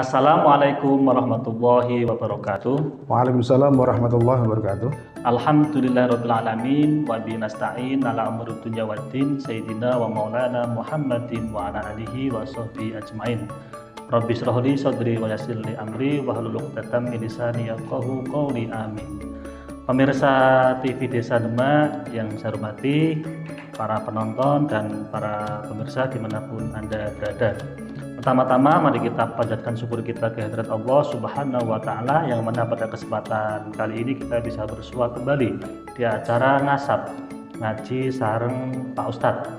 Assalamualaikum warahmatullahi wabarakatuh. Waalaikumsalam warahmatullahi wabarakatuh. Alhamdulillahirabbil alamin wa bihi nasta'in ala umuri dunya waddin sayyidina wa maulana Muhammadin wa ala alihi wa sahbihi ajmain. Rabbi shrah li sadri wa yassir li amri wa hlul 'uqdatam min lisani yafqahu qawli amin. Pemirsa TV Desa Demak yang saya hormati, para penonton dan para pemirsa dimanapun Anda berada. Pertama-tama mari kita panjatkan syukur kita kehadirat Allah Subhanahu wa Ta'ala yang mana pada kesempatan kali ini kita bisa bersua kembali di acara ngasap ngaji sareng Pak Ustadz,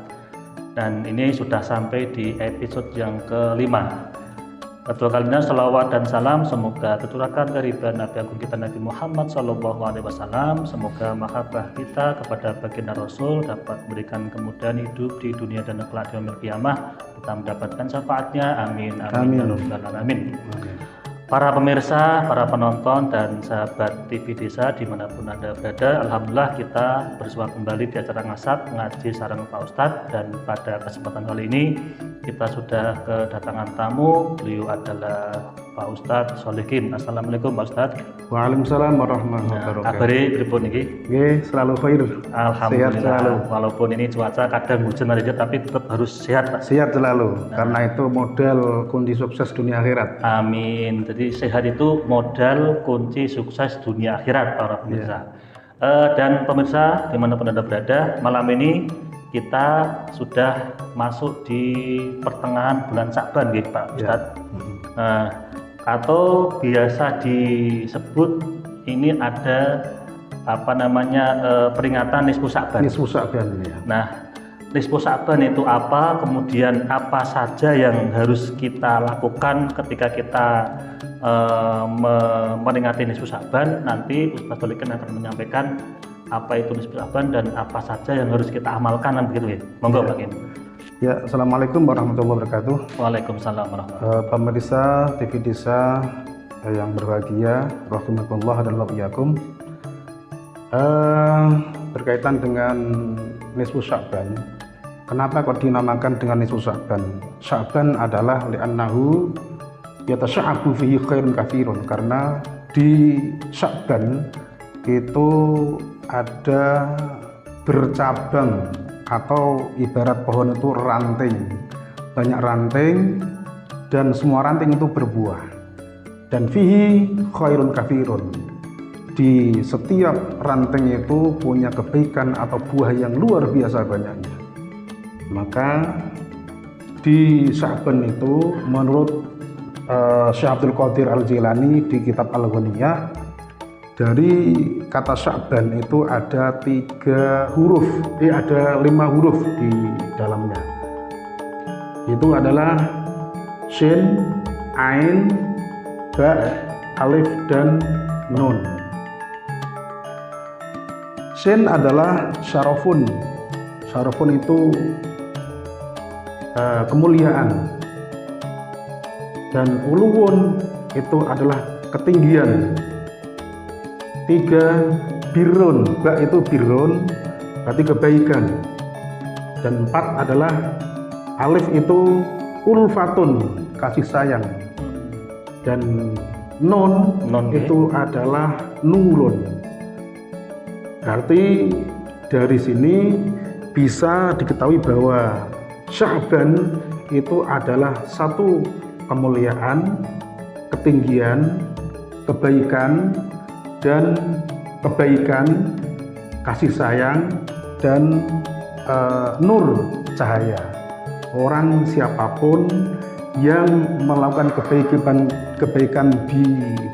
dan ini sudah sampai di episode yang kelima. Kedua kalinya salawat dan salam semoga tercurahkan dari Nabi Agung kita Nabi Muhammad SAW. Semoga mahabbah kita kepada baginda Rasul dapat memberikan kemudahan hidup di dunia dan kelak di yaumil qiyamah, kita mendapatkan syafaatnya. Amin amin ya rabbal alamin. Para pemirsa, para penonton dan sahabat TV Desa dimanapun Anda berada, alhamdulillah kita bersua kembali di acara ngasap ngaji sareng Pak Ustadz, dan pada kesempatan kali ini kita sudah kedatangan tamu. Beliau adalah Pak Ustadz Sholihin. Assalamualaikum Pak Ustadz. Waalaikumsalam warahmatullahi wabarakatuh. Kabari pripun iki? Nggih, selalu khair. Alhamdulillah. Sehat selalu. Walaupun ini cuaca kadang hujan aja tapi tetap harus sehat, Pak. Sehat selalu, karena itu modal kunci sukses dunia akhirat. Amin. Jadi sehat itu modal kunci sukses dunia akhirat para pemirsa. Dan pemirsa dimanapun Anda berada, malam ini kita sudah masuk di pertengahan bulan Sya'ban, gitu Pak Ustadz. Atau biasa disebut ini ada peringatan Nisfu Sya'ban. Nisfu Sya'ban ya. Nah, Nisfu Sya'ban itu apa? Kemudian apa saja yang harus kita lakukan ketika kita memperingati Nisfu Sya'ban? Nanti Ustadz Sholihin akan menyampaikan apa itu Nisfu Sya'ban dan apa saja yang harus kita amalkan, begitu ya. Monggo Pak. Ya, assalamualaikum warahmatullahi wabarakatuh. Waalaikumsalam warahmatullahi wabarakatuh. Pemirsa TV Desa yang berbahagia, rahimakumullah dan wabiyakum. Berkaitan dengan Nisfu Sya'ban, kenapa kok dinamakan dengan Nisfu Sya'ban? Sya'ban adalah li'annahu yatasya'abu fihi khairun katsirun, karena di Sya'ban itu ada bercabang, atau ibarat pohon itu ranting, banyak ranting dan semua ranting itu berbuah, dan fihi khairun katsirun, di setiap ranting itu punya kebaikan atau buah yang luar biasa banyaknya. Maka di Sya'ban itu menurut Syekh Abdul Qadir Al-Jilani di kitab Al-Ghaniyah, dari kata Sya'ban itu ada 5 huruf di dalamnya. Itu adalah Shin, Ain, Ba, Alif, dan Nun. Shin adalah syarafun. Syarafun itu kemuliaan. Dan uluwun itu adalah ketinggian. 3 birrun, Ba itu birrun berarti kebaikan. Dan 4 adalah Alif itu ulfatun, kasih sayang. Dan Nun itu adalah nurun. Berarti dari sini bisa diketahui bahwa Sya'ban itu adalah satu kemuliaan, ketinggian, kebaikan, dan kebaikan, kasih sayang, dan nur, cahaya. Orang siapapun yang melakukan kebaikan di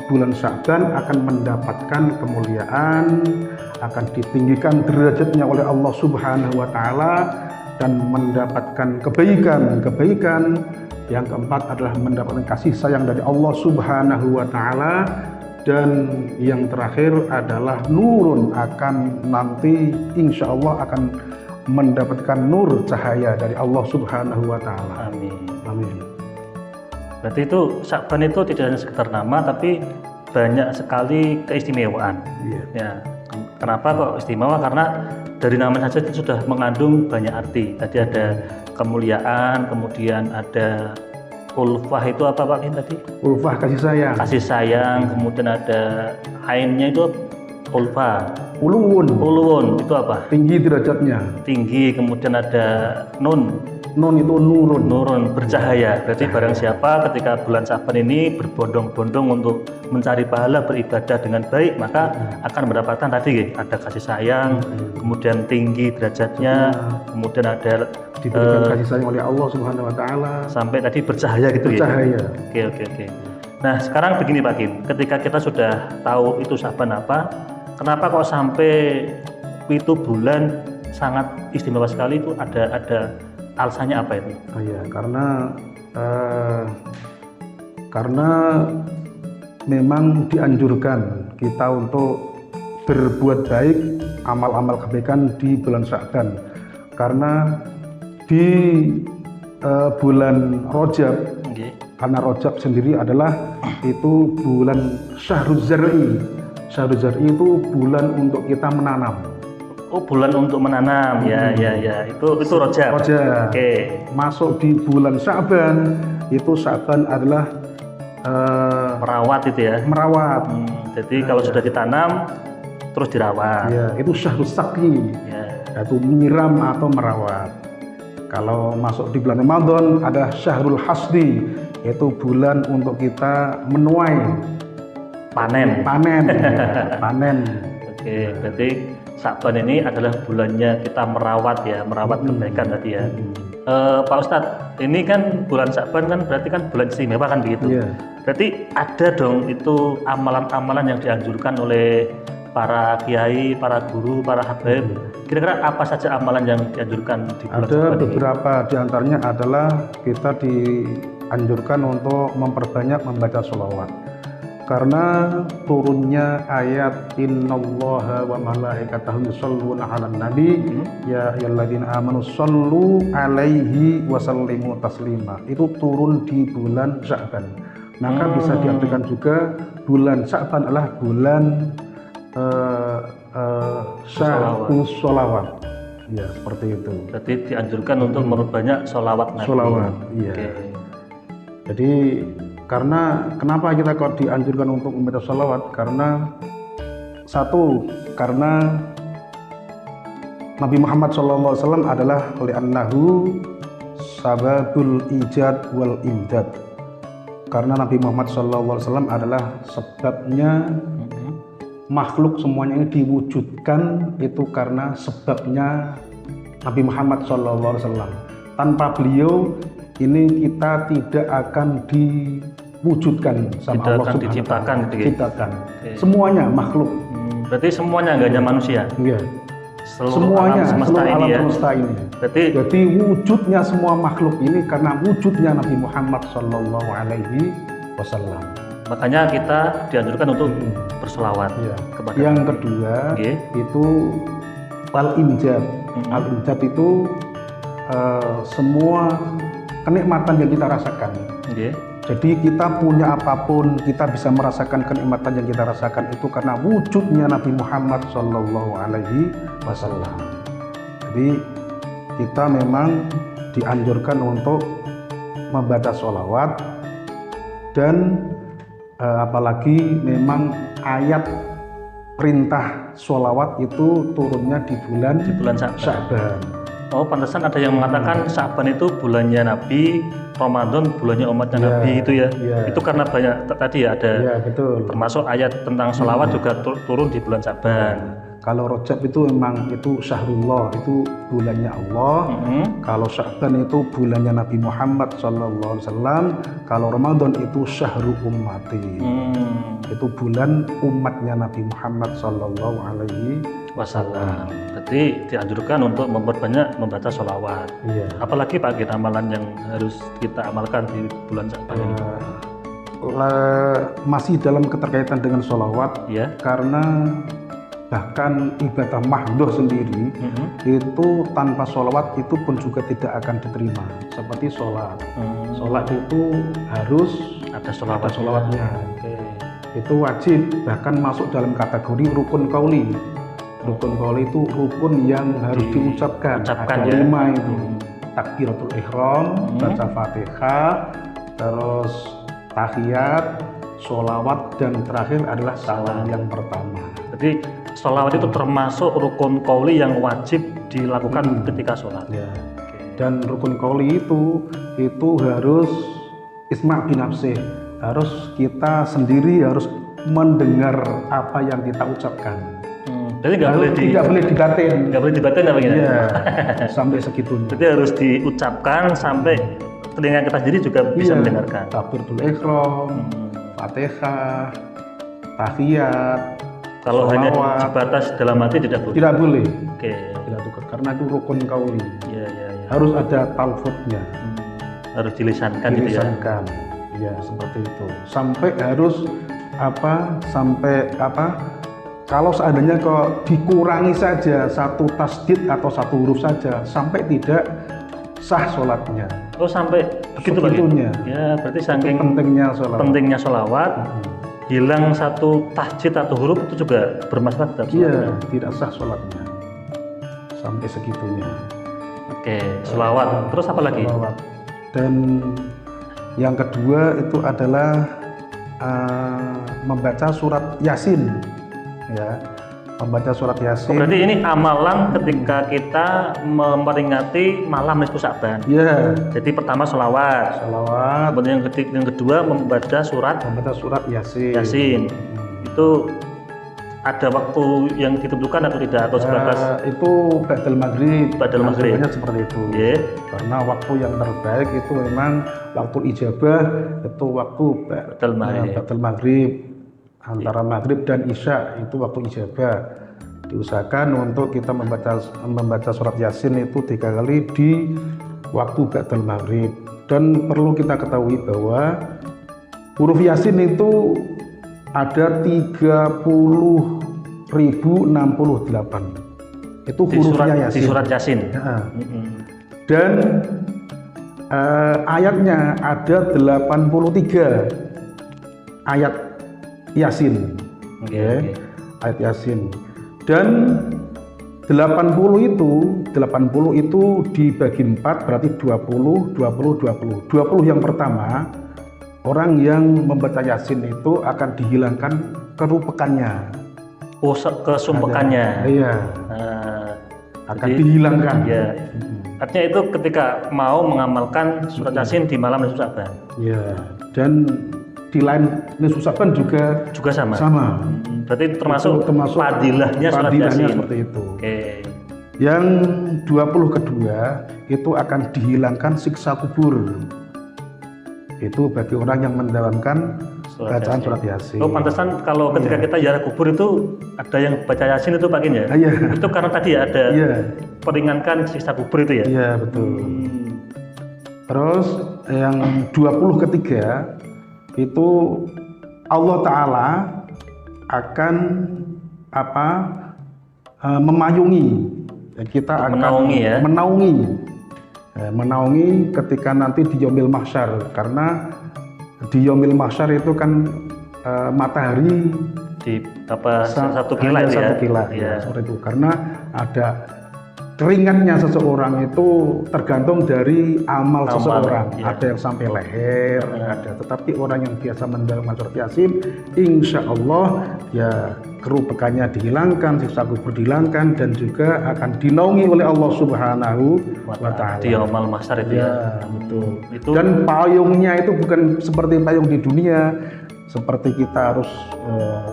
bulan Sya'ban akan mendapatkan kemuliaan, akan ditinggikan derajatnya oleh Allah Subhanahu wa Ta'ala, dan mendapatkan kebaikan. Yang keempat adalah mendapatkan kasih sayang dari Allah Subhanahu wa Ta'ala. Dan yang terakhir adalah nurun, akan nanti insya Allah akan mendapatkan nur, cahaya dari Allah Subhanahu wa Ta'ala. Amin. Amin. Berarti itu Sya'ban itu tidak hanya sekedar nama, tapi banyak sekali keistimewaan. Ya, kenapa kok istimewa? Karena dari nama saja itu sudah mengandung banyak arti. Tadi ada kemuliaan, kemudian ada Ulfah itu apa Pak Kin tadi? Ulfah kasih sayang. Kasih sayang, kemudian ada ainnya itu ulfa. Uluwun Itu apa? tinggi derajatnya. Tinggi, kemudian ada nun. Nun itu nurun. Nurun, bercahaya. Berarti barang siapa ketika bulan Syaban ini berbondong-bondong untuk mencari pahala beribadah dengan baik, maka akan mendapatkan tadi ada kasih sayang, kemudian tinggi derajatnya, kemudian ada Diberikan kasih sayang oleh Allah Subhanahu wa taala. sampai tadi bercahaya gitu Bercahaya. ya. Oke. Nah, sekarang begini Pak Kim, ketika kita sudah tahu itu Syaban apa, kenapa kok sampai itu bulan sangat istimewa sekali, itu ada alasannya apa itu? Oh iya, karena memang dianjurkan kita untuk berbuat baik, amal-amal kebaikan di bulan Sya'ban. Karena di bulan Rajab, karena Rajab sendiri adalah itu bulan Syahruz Zar'i. Syahruz Zar'i itu bulan untuk kita menanam. Oh, bulan untuk menanam, ya. Itu Rajab. Oke. Masuk di bulan Sya'ban, itu Sya'ban adalah merawat itu ya. Merawat. Jadi kalau sudah ditanam, terus dirawat. Ya, itu Syahrus Saqi. Ya. Yaitu menyiram atau merawat. Kalau masuk di bulan Ramadan ada Syahrul Hasdi, yaitu bulan untuk kita menuai, panen. Oke, berarti Syaban ini adalah bulannya kita merawat kebaikan tadi ya. Pak Ustadz, ini kan bulan Syaban kan berarti kan bulan istimewa kan begitu. Yeah. Berarti ada dong itu amalan-amalan yang dianjurkan oleh para kiai, para guru, para habaib. Kira-kira apa saja amalan yang dianjurkan di bulan Syaban ini? Ada beberapa, diantaranya adalah kita dianjurkan untuk memperbanyak membaca sholawat. Karena turunnya ayat innallaha wa malaikatahu yusholluna 'alan nabi ya ayyuhalladzina amanu shollu 'alaihi wa sallimu taslima. Itu turun di bulan Sya'ban. Maka bisa diartikan juga bulan Sya'ban adalah bulan syahrus sholawat. Ya, seperti itu. Berarti dianjurkan untuk memperbanyak sholawat Nabi. Sholawat, iya. Okay. Jadi karena kenapa kita kok dianjurkan untuk membaca sholawat? Karena satu, karena Nabi Muhammad SAW adalah li'annahu sababul ijad wal imdad. Karena Nabi Muhammad SAW adalah sebabnya makhluk semuanya ini diwujudkan, itu karena sebabnya Nabi Muhammad SAW. Tanpa beliau ini kita tidak akan diwujudkan sama tidak Allah akan diciptakan gitu ya? Diciptakan. Semuanya makhluk. Berarti semuanya nggak hanya manusia? Iya. Semuanya, seluruh alam semesta ini. Berarti jadi wujudnya semua makhluk ini karena wujudnya Nabi Muhammad SAW. Makanya kita dianjurkan untuk berselawat kepada yang kedua itu al-imjad. Al-imjad itu semua kenikmatan yang kita rasakan. Jadi kita punya apapun, kita bisa merasakan kenikmatan yang kita rasakan itu karena wujudnya Nabi Muhammad SAW. Jadi kita memang dianjurkan untuk membaca sholawat, dan apalagi memang ayat perintah sholawat itu turunnya di bulan Sya'ban. Oh, pantesan ada yang mengatakan Sya'ban itu bulannya Nabi, Ramadan bulannya umatnya Nabi itu ya. Itu karena banyak tadi ya ada. Betul. Termasuk ayat tentang sholawat juga turun di bulan Sya'ban. Kalau Rajab itu memang itu syahrullah, itu bulannya Allah. Kalau Sya'ban itu bulannya Nabi Muhammad SAW. Kalau Ramadan itu syahru ummati. Itu bulan umatnya Nabi Muhammad SAW. Berarti dianjurkan untuk memperbanyak membaca sholawat. Apalagi Pak amalan yang harus kita amalkan di bulan Sya'ban ini? Masih dalam keterkaitan dengan sholawat, karena bahkan ibadah mahdoh sendiri itu tanpa sholawat itu pun juga tidak akan diterima. Seperti sholat, sholat itu harus ada sholawatnya. Itu wajib, bahkan masuk dalam kategori rukun qauli. Rukun qauli itu rukun yang harus diucapkan. Ada 5 itu: takbiratul ihram, baca Fatihah, terus tahiyat, sholawat, dan terakhir adalah salam yang pertama. Jadi sholawat itu termasuk rukun qauli yang wajib dilakukan ketika sholat. Ya. Dan rukun qauli itu harus isma' binafsih, harus kita sendiri harus mendengar apa yang kita ucapkan. Jadi nggak boleh dibatin. Nggak boleh dibatin apa gimana? Iya, sampai segitunya. Jadi harus diucapkan sampai telinga kita sendiri juga bisa mendengarkan. Takbiratul ihram, Fatihah, tahiyat. Kalau hanya sebatas dalam hati tidak boleh. Tidak boleh. Oke. Tidak cukup karena itu rukun qauli. Iya. Harus ada talfutnya. Harus dilisankan gitu ya. Ya, seperti itu. Sampai harus kalau seandainya kok dikurangi saja satu tasdid atau satu huruf saja sampai tidak sah sholatnya. Oh, sampai begitu begitunya. Ya, berarti saking pentingnya sholawat, hilang satu tasdid atau huruf itu juga bermasalah dalam sholatnya. Iya, tidak sah sholatnya. Sampai segitunya. Oke, sholawat. Terus apa lagi? Sholawat. Dan yang kedua itu adalah membaca surat Yasin, ya, membaca surat Yasin. Oh, berarti ini amalan ketika kita memperingati malam nisfu Sya'ban. Ya. Jadi pertama sholawat. Kemudian yang kedua membaca surat Yasin. Itu ada waktu yang ditentukan atau tidak, atau sebatas itu ba'dal maghrib. Maghribnya seperti itu. Yeah. Karena waktu yang terbaik itu memang waktu ijabah, itu waktu ba'dal maghrib. Antara maghrib dan isya itu waktu ijabah. Diusahakan untuk kita membaca surat Yasin itu 3 kali di waktu ba'dal maghrib. Dan perlu kita ketahui bahwa huruf Yasin itu ada 30.068. Itu hurufnya Yasin. Di surat Yasin. Ya. Dan ayatnya ada 83 ayat Yasin. Okay. Ayat Yasin. Dan 80 itu dibagi 4 berarti 20. 20 yang pertama, orang yang membaca Yasin itu akan dihilangkan kerupekannya. Oh, kesumpekannya. Iya. Akan dihilangkan. Ya. Artinya itu ketika mau mengamalkan surat Yasin di malam nisfu Sya'ban. Iya. Dan di lain nisfu Sya'ban juga sama. Berarti termasuk fadilahnya surat Yasin. Seperti itu. Oke. Yang 20 kedua itu akan dihilangkan siksa kubur. Itu bagi orang yang mendawamkan bacaan surat Yasin. Oh, pantesan kalau ketika kita ziarah kubur itu ada yang baca Yasin itu Pak Kin ya? Iya. Itu karena tadi ada peringankan siksa kubur itu ya? Iya, betul. Terus yang 20 ketiga itu Allah Ta'ala akan memayungi. Kita akan menaungi ketika nanti di Yaumil Mahsyar, karena di Yaumil Mahsyar itu kan matahari di satu kilat ya, seperti itu. Karena ada keringatnya seseorang itu tergantung dari amal seseorang. Ya. Ada yang sampai leher, ada. Tetapi orang yang biasa mendalami surat Yasin, insya Allah ya kerupekannya dihilangkan, siksa kubur dihilangkan, dan juga akan dinaungi oleh Allah Subhanahu wa Ta'ala. Di Yaumil Mahsyar itu ya. Betul. Dan payungnya itu bukan seperti payung di dunia, seperti kita harus,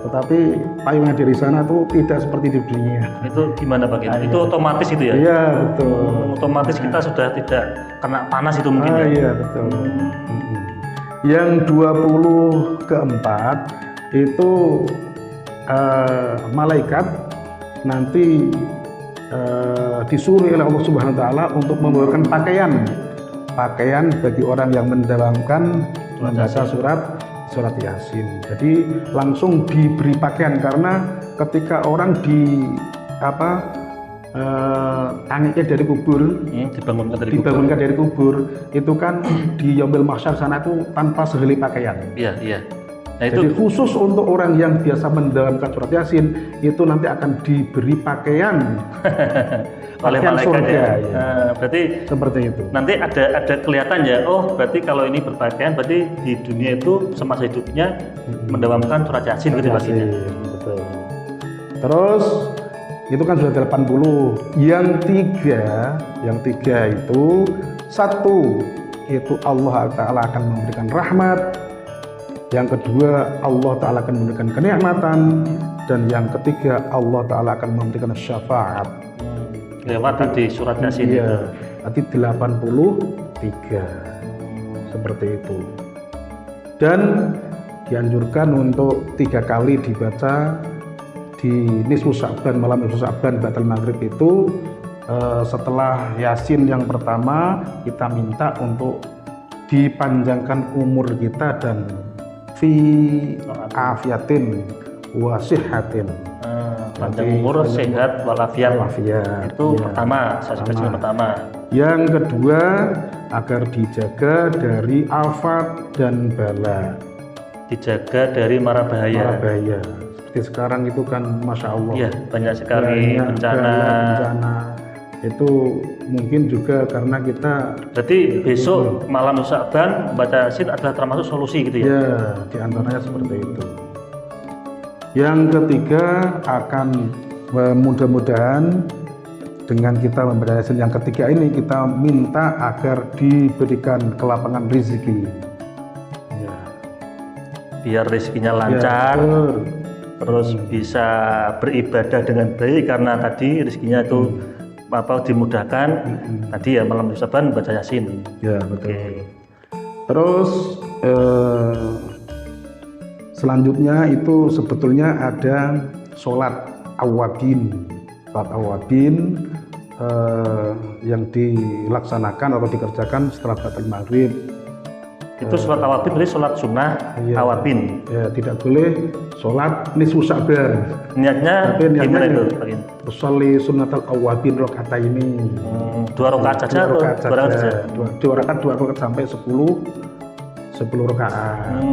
tetapi payungnya dari sana tuh tidak seperti di dunia. Itu gimana Pak? Itu otomatis itu ya? Iya, betul. Otomatis kita sudah tidak kena panas itu mungkin ya? Iya, betul. Yang 20 keempat itu malaikat nanti disuruh oleh Allah Subhanahu wa Ta'ala untuk membawakan pakaian bagi orang yang mendawamkan membaca surat Yasin. Jadi langsung diberi pakaian, karena ketika orang angitnya dari kubur, dibangunkan dari kubur, itu kan di Yaumil Mahsyar sana itu tanpa sehelai pakaian. Iya. Nah, Jadi itu khusus untuk orang yang biasa mendalamkan surat Yasin itu nanti akan diberi pakaian oleh pakaian malaikat surga, ya. ya. Berarti Seperti itu. nanti ada kelihatan ya. Oh, berarti kalau ini berpakaian berarti di dunia itu semasa hidupnya mendawamkan surat Yasin gitu Yasin, pastinya. betul. Terus itu kan sudah 80. Yang tiga itu satu itu Allah Ta'ala akan memberikan rahmat. Yang kedua, Allah Ta'ala akan memberikan kenikmatan. Dan yang ketiga, Allah Ta'ala akan memberikan syafaat. Lewat tadi surat Yasin itu. Iya, nanti 83. Seperti itu. Dan dianjurkan untuk 3 kali dibaca di nisfu Sya'ban, malam nisfu Sya'ban batal maghrib itu. Setelah Yasin yang pertama, kita minta untuk dipanjangkan umur kita dan fi afiatin wa sihhatin. Panjang umur, sehat, walafiat. Itu ya. pertama, saksi pertama. Yang kedua, agar dijaga dari afat dan bala. Dijaga dari mara bahaya. Mara bahaya. Seperti sekarang itu kan Masya Allah. Iya, banyak sekali bencana. Itu mungkin juga karena kita. Berarti besok malam Sya'ban baca Yasin adalah termasuk solusi gitu ya? Ya, diantaranya seperti itu. Yang ketiga akan mudah-mudahan dengan kita membaca Yasin yang ketiga ini kita minta agar diberikan kelapangan rezeki. Ya. Biar rezekinya lancar, terus bisa beribadah dengan baik karena tadi rezekinya itu dimudahkan. Tadi ya malam Sya'ban baca Yasin. Ya, betul. Terus selanjutnya itu sebetulnya ada sholat awabin. Sholat awabin yang dilaksanakan atau dikerjakan setelah batal maghrib. Itu sholat awabin berarti sholat sunnah awabin. Ya, tidak boleh sholat nisfu Sya'ban. Niatnya gimana itu? Usolli sunnatal awabin rakaataini. 2 rakaat saja atau 2 rakaat 2 rakaat sampai 10 rakaat.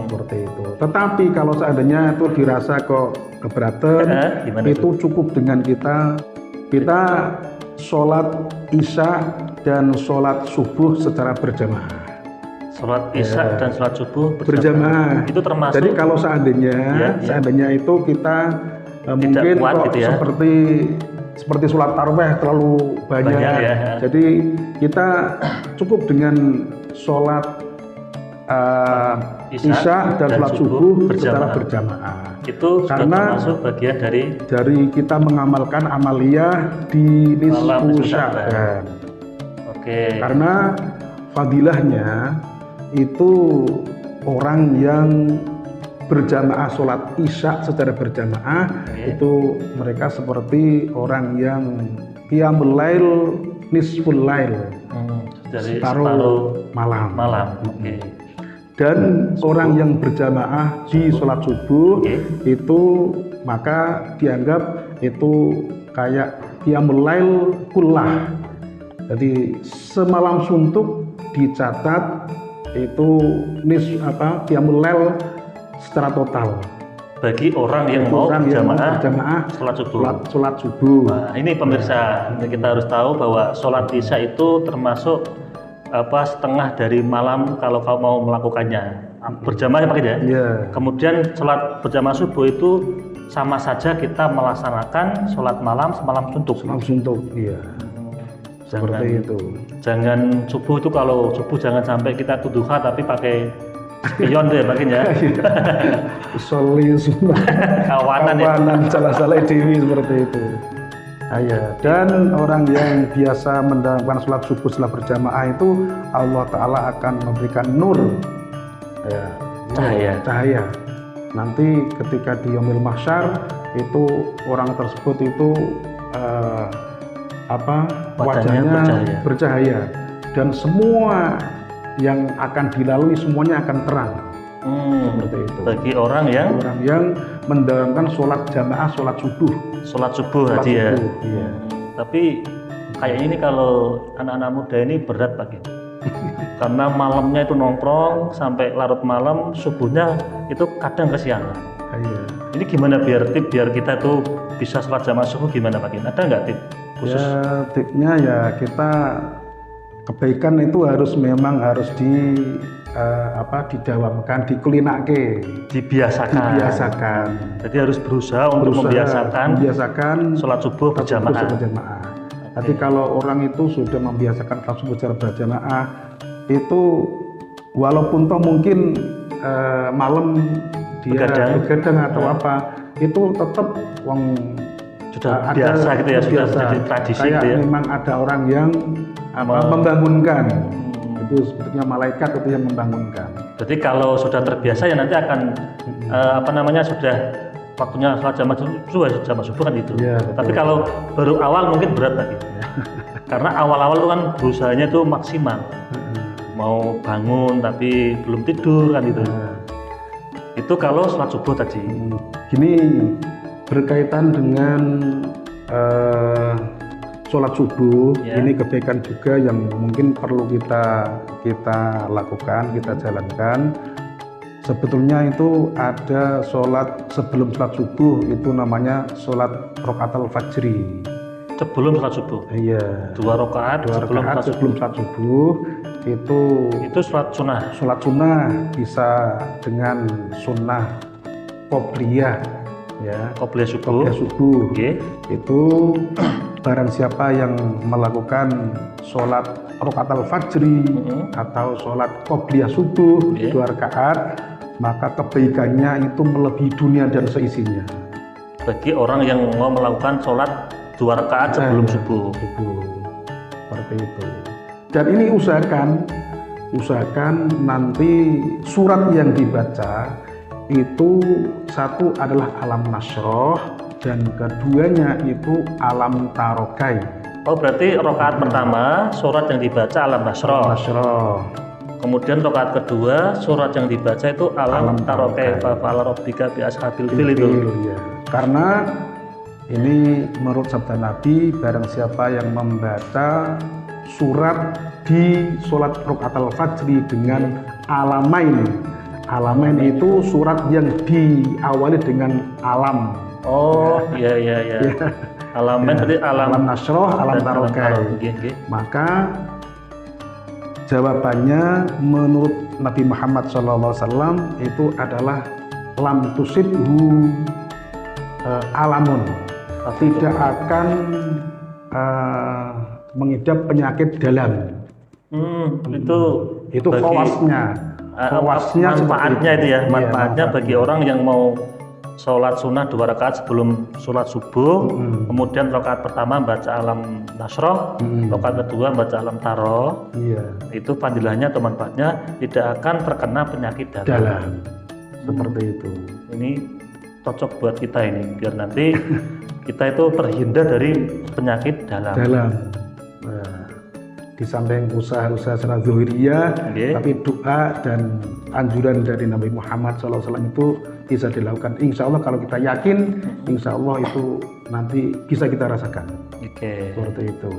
Seperti itu. Tetapi kalau seandainya itu dirasa kok keberatan, itu cukup dengan kita sholat isya dan sholat subuh secara berjamaah. Sholat isya dan sholat subuh berjamaah. Itu termasuk. Jadi kalau seandainya itu kita mungkin kok gitu ya? seperti sholat tarawih terlalu banyak ya. Jadi kita cukup dengan sholat isya dan sholat subuh secara berjamaah. Itu karena termasuk bagian dari kita mengamalkan amaliyah di nisfu Sya'ban. Oke. Karena fadilahnya itu orang yang berjamaah sholat isya secara berjamaah itu mereka seperti orang yang qiyamul lail nisful lail, separuh malam. Dan orang yang berjamaah di sholat subuh itu maka dianggap itu kayak qiyamul lail kullah. Jadi semalam suntuk dicatat itu qiyamul lail secara total bagi orang yang mau berjamaah sholat subuh. Nah, ini pemirsa, kita harus tahu bahwa sholat isya itu termasuk setengah dari malam kalau kau mau melakukannya berjamaah ya. Kemudian sholat berjamaah subuh itu sama saja kita melaksanakan sholat malam semalam suntuk. Iya. Seperti itu. Jangan subuh itu, kalau subuh jangan sampai kita duha tapi pakai spion deh makin ya. Soli sunnah. Kawanan salah-salah dewi seperti itu. Dan orang yang biasa mendapatkan sholat subuh setelah berjamaah itu Allah Ta'ala akan memberikan nur, cahaya. Nanti ketika di yaumil mahsyar itu orang tersebut itu wajahnya bercahaya dan semua yang akan dilalui semuanya akan terang. Seperti itu. Bagi orang yang mendalamkan sholat jamaah, sholat subuh tadi ya. Iya. Tapi kayaknya ini kalau anak-anak muda ini berat Pak. Karena malamnya itu nongkrong sampai larut malam, subuhnya itu kadang kesiangan. Iya. Ini gimana biar kita tuh bisa sholat jamaah subuh gimana Pak Kin? Ada nggak tip khusus? Ya, tipnya ya kita kebaikan itu memang harus didawamkan, dikulinake, dibiasakan. Jadi harus berusaha untuk membiasakan sholat subuh berjamaah. Jadi kalau orang itu sudah membiasakan sholat subuh secara berjamaah, itu walaupun toh mungkin malam dia begadang atau apa, itu tetap sudah biasa gitu ya, sudah jadi tradisi kayak gitu ya. Memang ada orang yang membangunkan. Itu sebetulnya malaikat itu yang membangunkan. Jadi kalau sudah terbiasa ya nanti akan sudah waktunya sholat jamaah subuh kan itu. Ya, tapi kalau baru awal mungkin berat lagi. Karena awal-awal itu kan berusahanya tuh maksimal. Mau bangun tapi belum tidur kan itu. Itu kalau sholat subuh tadi. Gini, berkaitan dengan sholat subuh, ini kebaikan juga yang mungkin perlu kita lakukan, kita jalankan. Sebetulnya itu ada sholat sebelum sholat subuh, itu namanya sholat rokaatul fajri. Sebelum sholat subuh? Iya. 2 rakaat sebelum sholat subuh. Itu sholat sunnah. Sholat sunnah bisa dengan sunnah qobliyah, ya. Qobliyah subuh. Okay. Itu barang siapa yang melakukan sholat rokaatul fajri atau sholat qobliyah subuh 2 rakaat, maka kebaikannya itu melebihi dunia dan seisinya. Bagi orang yang mau melakukan sholat 2 rakaat sebelum subuh. Seperti itu. Dan ini usahakan nanti surat yang dibaca itu satu adalah alam nasroh dan keduanya itu alam tarokai. Oh berarti rakaat pertama surat yang dibaca alam nasroh. Kemudian rakaat kedua surat yang dibaca itu alam tarokai. Fa'ala rabbika bi ashabil fil itu. Ya. Karena ini menurut sabda Nabi, barang siapa yang membaca surat di sholat rokaatul fajri dengan alamain itu surat yang diawali dengan alam. Oh iya. Alamain berarti alam nasroh, alam tarokai. Maka jawabannya menurut Nabi Muhammad SAW itu adalah lam tusibhu alamun, tidak akan mengidap penyakit dalam. Itu khawasnya manfaatnya itu ya, manfaatnya bagi orang yang mau sholat sunnah 2 rakaat sebelum sholat subuh, kemudian rakaat pertama baca alam nasroh, rakaat kedua baca alam taroh. Itu fadilahnya atau manfaatnya tidak akan terkena penyakit dalam. Seperti itu. Ini cocok buat kita ini, biar nanti kita itu terhindar dari penyakit dalam. Di samping usaha-usaha secara zuhuriyah, tapi doa dan anjuran dari Nabi Muhammad SAW itu bisa dilakukan. Insya Allah kalau kita yakin, insya Allah itu nanti bisa kita rasakan. Seperti itu.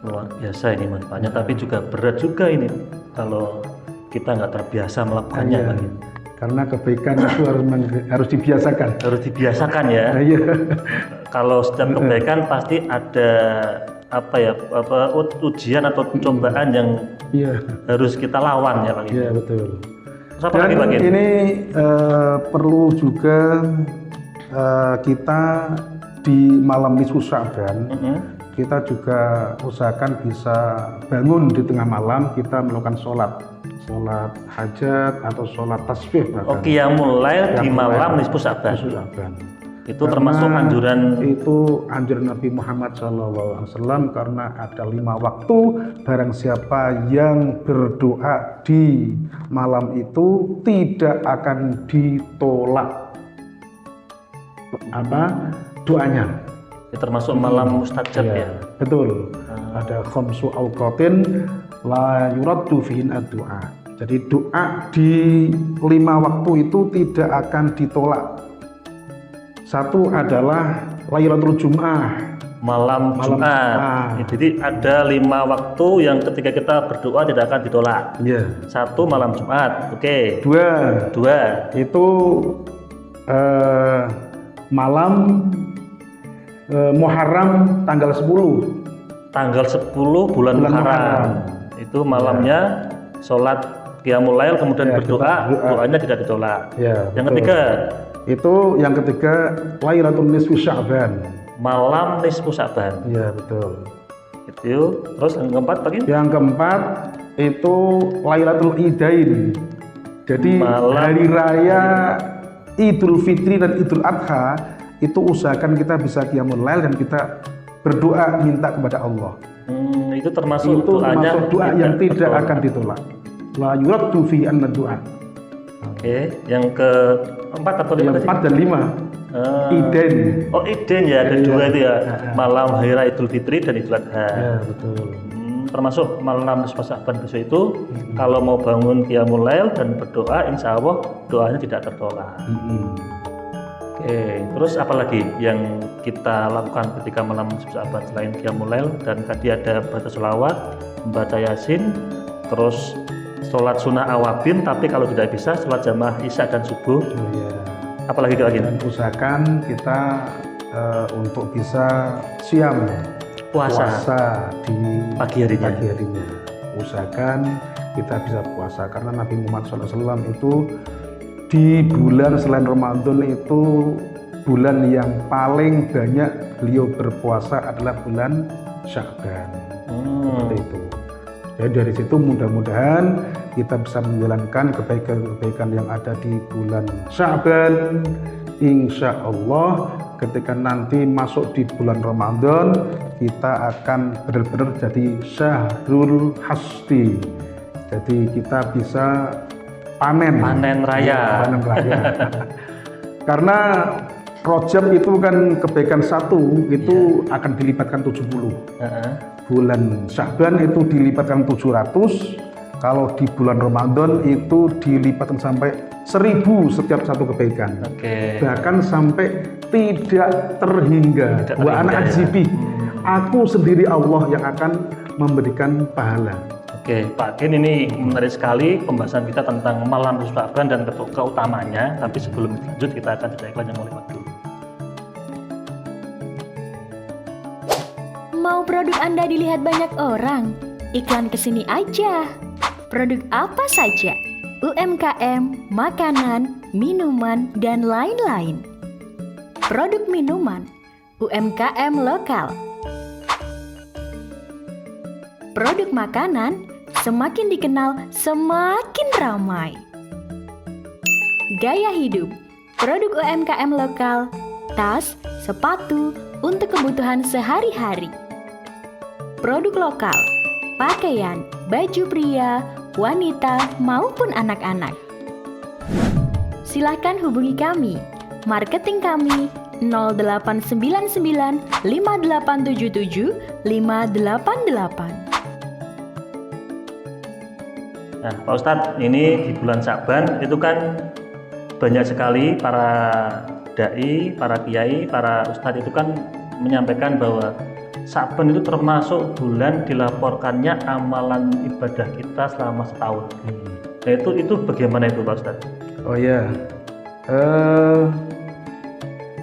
Luar biasa ini manfaatnya, tapi juga berat juga ini kalau kita nggak terbiasa melakukannya. Karena kebaikan itu harus dibiasakan. Harus dibiasakan ya. Kalau setiap kebaikan pasti ada ujian atau cobaan yang harus kita lawan ya Pak. Iya betul. Dan ini perlu juga kita di malam nisfu Sya'ban kita juga usahakan bisa bangun di tengah malam, kita melakukan sholat hajat atau sholat tasbih. Qiyamul lail di malam nisfu Sya'ban. Itu termasuk anjuran Nabi Muhammad SAW, karena ada 5 waktu. Barang siapa yang berdoa di malam itu tidak akan ditolak doanya. Itu termasuk malam mustajab ya. Betul. Ada khamsu awqatin la yuraddu fihin ad-du'a. Jadi doa di 5 waktu itu tidak akan ditolak. Satu adalah Lailatul Jum'ah, malam Jumat. Jadi ada 5 waktu yang ketika kita berdoa tidak akan ditolak. Iya. 1 malam Jumat, oke. 2 itu malam Muharram tanggal 10. Tanggal 10 bulan Muharram. Itu malamnya sholat qiyamul lail kemudian berdoa, doanya tidak ditolak. Ya, yang betul. ketiga, itu yang ketiga Lailatul Nisfi Sya'ban. malam nisfu Sya'ban. Iya, betul. Itu terus yang keempat Pak Kim? Yang keempat itu Lailatul Idain. Jadi hari raya Idul Fitri dan Idul Adha itu usahakan kita bisa qiyamul lail dan kita berdoa minta kepada Allah. Itu termasuk doanya doa yang tidak akan ditolak. La yuraddu fi anna doa. Oke, yang keempat atau lima? Yang 4 dan 5. Iden. Oh, Iden ya, ada 2 itu ya. Malam hari raya Idul Fitri dan Idul Adha. Ya, betul. Termasuk malam nisfu Sya'ban besok itu kalau mau bangun qiyamul lail dan berdoa, insya Allah doanya tidak tertolak. Oke, terus apa lagi yang kita lakukan ketika malam nisfu Sya'ban selain qiyamul lail? Dan tadi ada baca sholawat, membaca yasin, terus sholat sunnah awabin, tapi kalau tidak bisa sholat jamaah isya dan subuh. Apalagi lagi? Dan usahakan kita untuk bisa siam puasa di pagi harinya. Usahakan kita bisa puasa karena Nabi Muhammad SAW itu di bulan selain Ramadan itu bulan yang paling banyak beliau berpuasa adalah bulan Sya'ban. Seperti itu. Jadi dari situ mudah-mudahan kita bisa menjalankan kebaikan-kebaikan yang ada di bulan Sya'ban. Insya Allah ketika nanti masuk di bulan Ramadan kita akan benar-benar jadi syahrul hasdi. Jadi kita bisa panen raya. Panen raya. Karena Rajab itu kan kebaikan 1 itu akan dilipatkan 70. Bulan Sya'ban itu dilipatkan 700. Kalau di bulan Ramadan itu dilipatkan sampai 1000 setiap satu kebaikan. Bahkan sampai tidak terhingga. Wa ana azibi. Aku sendiri Allah yang akan memberikan pahala. Oke, Pak Kin, ini menarik sekali pembahasan kita tentang malam nisfu Sya'ban dan keutamanya. Tapi sebelum lanjut kita akan jeda iklan yang mau lewat dulu. Mau produk Anda dilihat banyak orang? Iklan kesini aja. Produk apa saja? UMKM, makanan, minuman, dan lain-lain. Produk minuman, UMKM lokal. Produk makanan, semakin dikenal, semakin ramai. Gaya hidup, produk UMKM lokal, tas, sepatu, untuk kebutuhan sehari-hari. Produk lokal, pakaian, baju pria, wanita, maupun anak-anak. Silahkan hubungi kami. Marketing kami 0899 5877 588. Nah, Pak Ustadz, ini di bulan Sya'ban itu kan banyak sekali para dai, para kiai, para ustadz itu kan menyampaikan bahwa Sya'ban itu termasuk bulan dilaporkannya amalan ibadah kita selama setahun. Nah, itu bagaimana itu Pak Ustadz? Oh ya,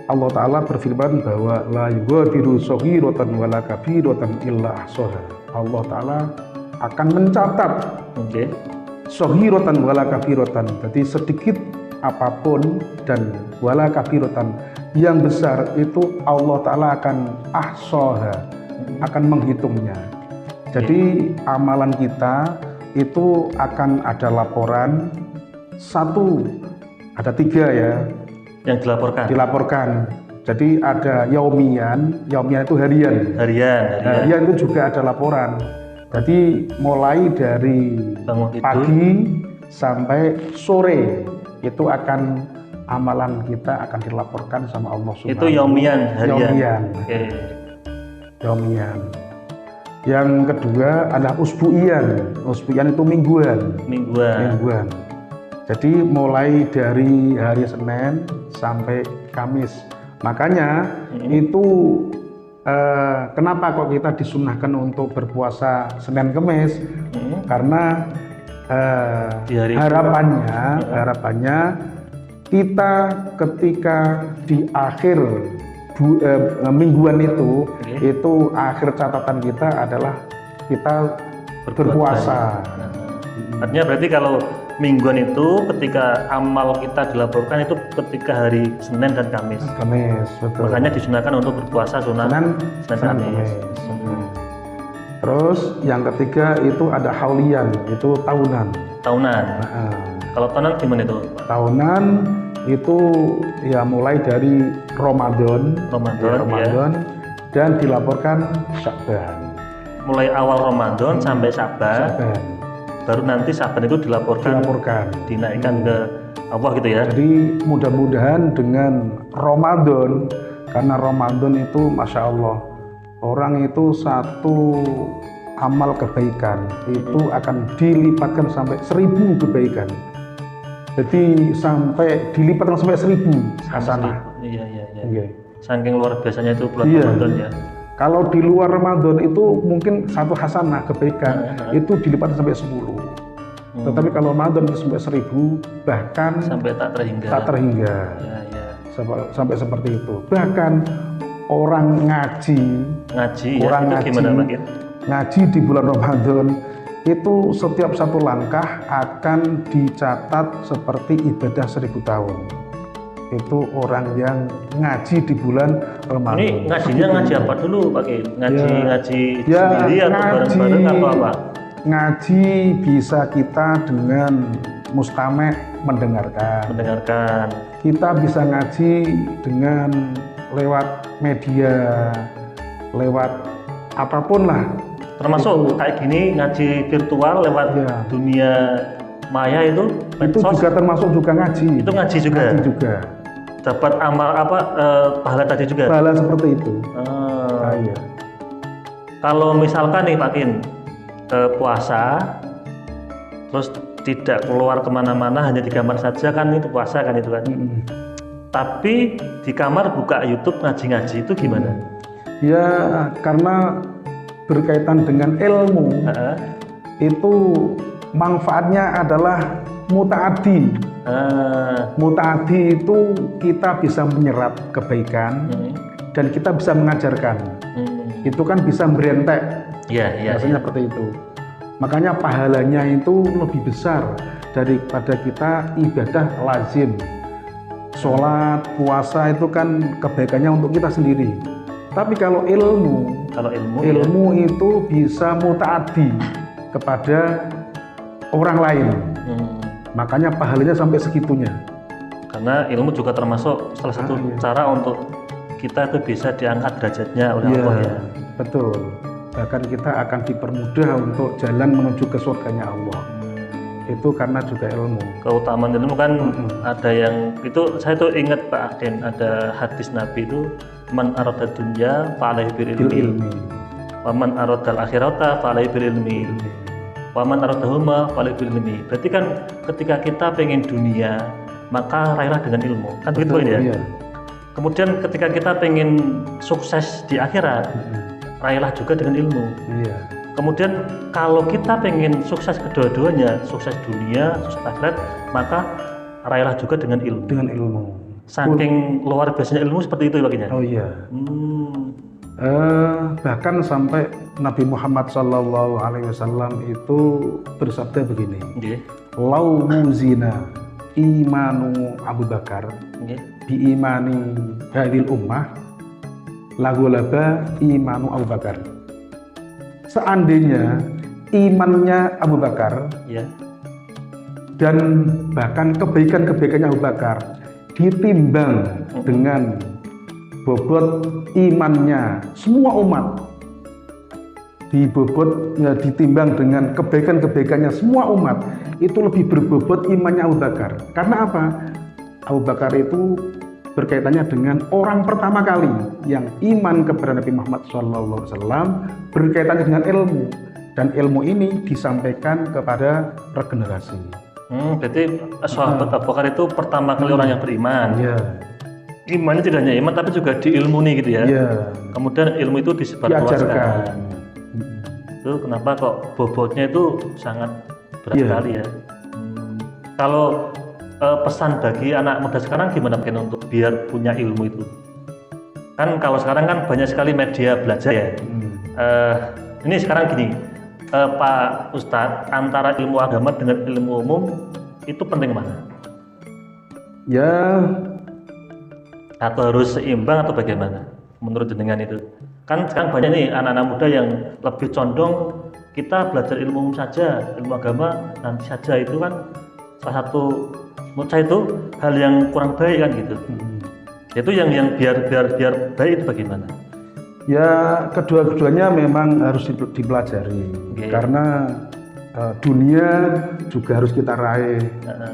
Allah Ta'ala berfirman bahwa la yughadiru shaghiratan wala kabiratan illa ahsaha. Allah Ta'ala akan mencatat shaghiratan wala kabiratan, jadi sedikit apapun dan wala kabiratan yang besar itu Allah Ta'ala akan ahsaha, akan menghitungnya. Jadi amalan kita itu akan ada laporan. Ada 3 ya yang dilaporkan. Jadi ada yaumian itu harian. Harian itu juga ada laporan. Jadi mulai dari pagi sampai sore itu akan amalan kita akan dilaporkan sama Allah Subhanahu. Itu yaumian, harian. Yaumian. Yang kedua adalah usbu'ian. Usbu'ian itu mingguan. Jadi mulai dari hari Senin sampai Kamis. Makanya itu kenapa kok kita disunahkan untuk berpuasa Senin Kemis? Karena Di hari itu. harapannya kita ketika di akhir mingguan itu, Oke. itu akhir catatan kita adalah kita berpuasa. Artinya berarti kalau mingguan itu ketika amal kita dilaporkan itu ketika hari Senin dan Kamis. Kemis, betul. Makanya disunahkan untuk berpuasa sunat Senin Kamis. Kemis. Terus yang ketiga itu ada haulian, itu tahunan. Tahunan. Nah, Kalau tahunan gimana itu, Pak? tahunan itu ya mulai dari Ramadan, Ramadan, dan dilaporkan Sya'ban. Mulai awal Ramadan sampai Syaban, baru nanti Syaban itu dilaporkan, dinaikkan ke Allah gitu ya. Jadi mudah-mudahan dengan Ramadan, karena Ramadan itu Masya Allah, orang itu satu amal kebaikan itu akan dilipatkan sampai 1000 kebaikan. Jadi sampai dilipatkan sampai 1000 hasanah. Iya. Oke. Saking luar biasanya itu bulan Iya. Ramadan ya. Kalau di luar Ramadan itu mungkin satu hasanah kebaikan itu dilipatkan sampai 10. Tetapi kalau Ramadan itu sampai 1000, bahkan Sampai tak terhingga. Ya. Ya. Sampai seperti itu. Bahkan orang ngaji Orang Orang itu gimana ngaji. Pak Kir? ngaji di bulan Ramadan itu setiap satu langkah akan dicatat seperti ibadah 1000 tahun. Itu orang yang ngaji di bulan Ramadan. Ini ngajinya ngaji apa dulu Pak Kir? Ngaji Ya, sendiri atau bareng-bareng atau apa? Ngaji bisa kita dengan mustame' mendengarkan. Kita bisa ngaji dengan lewat media, lewat apapun lah. Termasuk kayak gini ngaji virtual lewat Ya. dunia maya itu Itu medsos, juga termasuk juga ngaji. itu ngaji juga. Ngaji juga. Dapat amal apa pahala tadi juga. Pahala seperti itu. Ah. Iya. Kalau misalkan nih Pak Kin puasa terus tidak keluar kemana-mana, hanya di kamar saja kan, itu puasa kan itu kan. Tapi di kamar buka YouTube ngaji-ngaji itu gimana? Ya, karena berkaitan dengan ilmu, Heeh. itu manfaatnya adalah mutaaddi. Mutaaddi itu kita bisa menyerap kebaikan dan kita bisa mengajarkan. Itu kan bisa berentek. Iya. Biasanya seperti itu. Makanya pahalanya itu lebih besar daripada kita ibadah lazim. Sholat, puasa itu kan kebaikannya untuk kita sendiri. Tapi kalau ilmu itu bisa mutaaddi kepada orang lain. Makanya pahalanya sampai segitunya. Karena ilmu juga termasuk salah satu cara untuk kita itu bisa diangkat derajatnya oleh Allah ya. Betul. Bahkan kita akan dipermudah untuk jalan menuju ke surganya Allah. Itu karena juga ilmu. Keutamaan ilmu kan ada yang itu, saya tuh ingat Pak Aden, ada hadis Nabi itu, man arada dunya fa'alaihi bil ilmi, wa man aradal akhirata fa'alaihi bil ilmi, wa man aradahuma fa'alaihi bil ilmi. Berarti kan ketika kita pengen dunia, maka raihlah dengan ilmu. Kan begitu ya? Iya. Kemudian ketika kita pengen sukses di akhirat, raihlah juga dengan ilmu. Iya. Kemudian kalau kita pengen sukses kedua-duanya, sukses dunia, sukses akhirat, maka raihlah juga dengan ilmu. Dengan ilmu. Saking luar biasanya ilmu seperti itu baginya. Oh iya. Bahkan sampai Nabi Muhammad SAW itu bersabda begini. Lau muzina imanu Abu Bakar bi imani hadil ummah lagolaba imanu Abu Bakar. Seandainya imannya Abu Bakar dan bahkan kebaikan-kebaikannya Abu Bakar ditimbang dengan bobot imannya semua umat, ditimbang dengan kebaikan-kebaikannya semua umat, itu lebih berbobot imannya Abu Bakar. Karena apa? Abu Bakar itu berkaitannya dengan orang pertama kali yang iman kepada Nabi Muhammad SAW, berkaitannya dengan ilmu, dan ilmu ini disampaikan kepada regenerasi. Berarti sahabat Abu Bakar itu pertama kali orang yang beriman. Iya. imannya tidak hanya iman tapi juga diilmuni gitu ya. Iya. Kemudian ilmu itu disebarluaskan. Diajarkan. Itu kenapa kok bobotnya itu sangat berat Iya. sekali ya. Kalau pesan bagi anak muda sekarang gimana mungkin untuk biar punya ilmu itu? Kan kalau sekarang kan banyak sekali media belajar ya. Ini sekarang gini, Pak Ustadz, antara ilmu agama dengan ilmu umum itu penting mana? Ya, Atau harus seimbang atau bagaimana? Menurut jenengan itu? Kan sekarang banyak nih anak-anak muda yang lebih condong kita belajar ilmu umum saja, ilmu agama nanti saja, itu kan salah satu menurut saya itu hal yang kurang baik kan gitu. Itu yang biar baik itu bagaimana? ya kedua-duanya memang harus dipelajari. Oke. Karena dunia juga harus kita raih.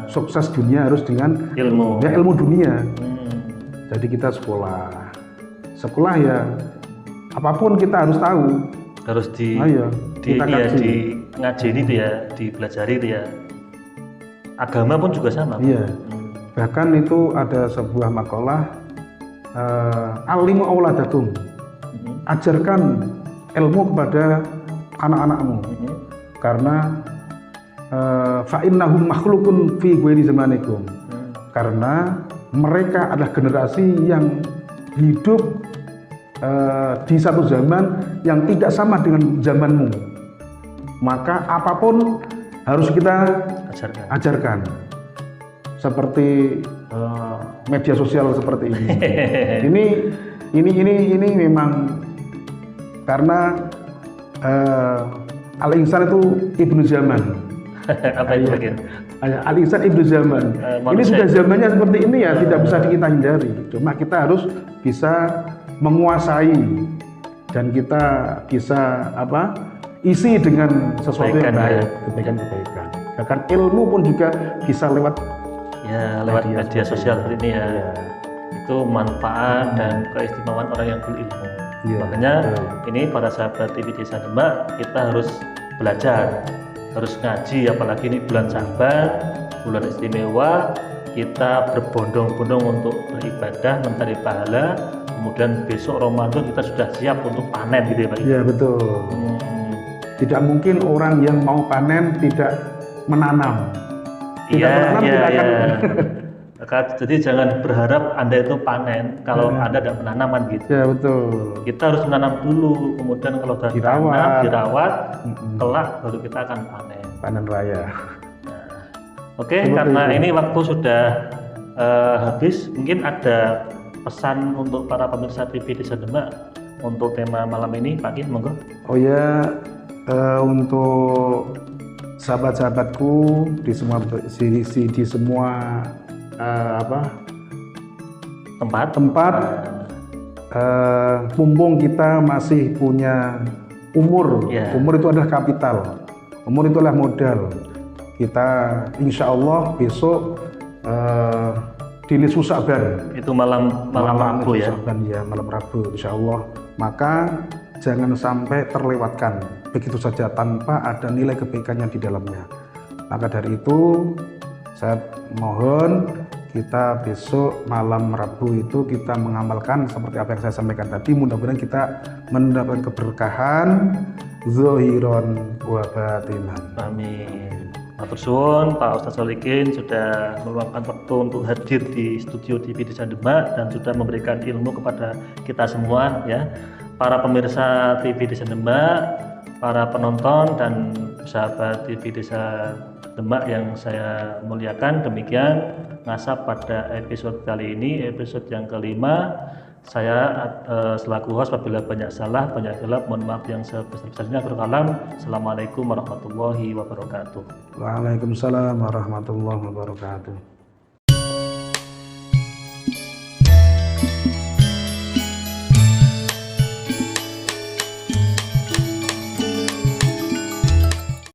Sukses dunia harus dengan Ilmu. ya ilmu dunia. Hmm. Jadi kita sekolah ya apapun kita harus tahu. Harus Ayo, kita kaji. di ngajeni itu ya, dipelajari itu ya. Agama pun juga sama. Iya. Bahkan itu ada sebuah makalah alimu auladakum. Ajarkan ilmu kepada anak-anakmu. Karena fa innahum makhlukun fi ghairi zamanikum. Karena mereka adalah generasi yang hidup di satu zaman yang tidak sama dengan zamanmu. Maka apapun harus kita ajarkan. Seperti media sosial seperti ini. ini memang karena al-insan itu ibnu zaman. Apa itu bagian? Al-insan ibnu zaman. Ini manusia. sudah zamannya seperti ini ya, tidak bisa kita hindari. Cuma kita harus bisa menguasai dan kita bisa isi dengan sesuatu yang baik, kebaikan. Bahkan ilmu pun juga bisa lewat media sosial seperti ini ya. Itu manfaat dan keistimewaan orang yang berilmu. Iya, Makanya ini para sahabat TV Desa Demak, kita harus belajar, harus ngaji, apalagi ini bulan Syaban, bulan istimewa, kita berbondong-bondong untuk beribadah, mencari pahala. Kemudian besok Ramadan kita sudah siap untuk panen gitu ya Pak. Iya betul. Tidak mungkin orang yang mau panen tidak menanam. Tidak tidak akan. Jadi jangan berharap Anda itu panen kalau Anda tidak menanam kan gitu. Ya betul. Kita harus menanam dulu, kemudian kalau sudah dirawat, kelak baru kita akan panen. Panen raya. Oke, karena ini waktu sudah habis, mungkin ada pesan untuk para pemirsa TV Desa Demak untuk tema malam ini, Pak Kim, monggo. Oh ya, untuk sahabat-sahabatku di semua tempat, mumpung kita masih punya umur. Umur itu adalah kapital, umur itu adalah modal. Kita insya Allah besok di nisfu Sya'ban, itu malam Rabu ya. Malam Rabu insya Allah. Maka jangan sampai terlewatkan begitu saja tanpa ada nilai kebaikannya di dalamnya. Maka dari itu saya mohon kita besok malam Rabu itu kita mengamalkan seperti apa yang saya sampaikan tadi. Mudah-mudahan kita mendapatkan keberkahan zahiran wa batinan. Amin. Matur suwun Pak Ustadz Solikin sudah meluangkan waktu untuk hadir di studio TV Desa Demak dan sudah memberikan ilmu kepada kita semua ya. Para pemirsa TV Desa Demak, para penonton dan sahabat TV Desa Demak yang saya muliakan, demikian ngasap pada episode kali ini, episode yang kelima. Saya selaku host, apabila banyak salah, banyak khilaf, mohon maaf yang sebesar-besarnya. Berkalam. Assalamualaikum warahmatullahi wabarakatuh. Waalaikumsalam warahmatullahi wabarakatuh.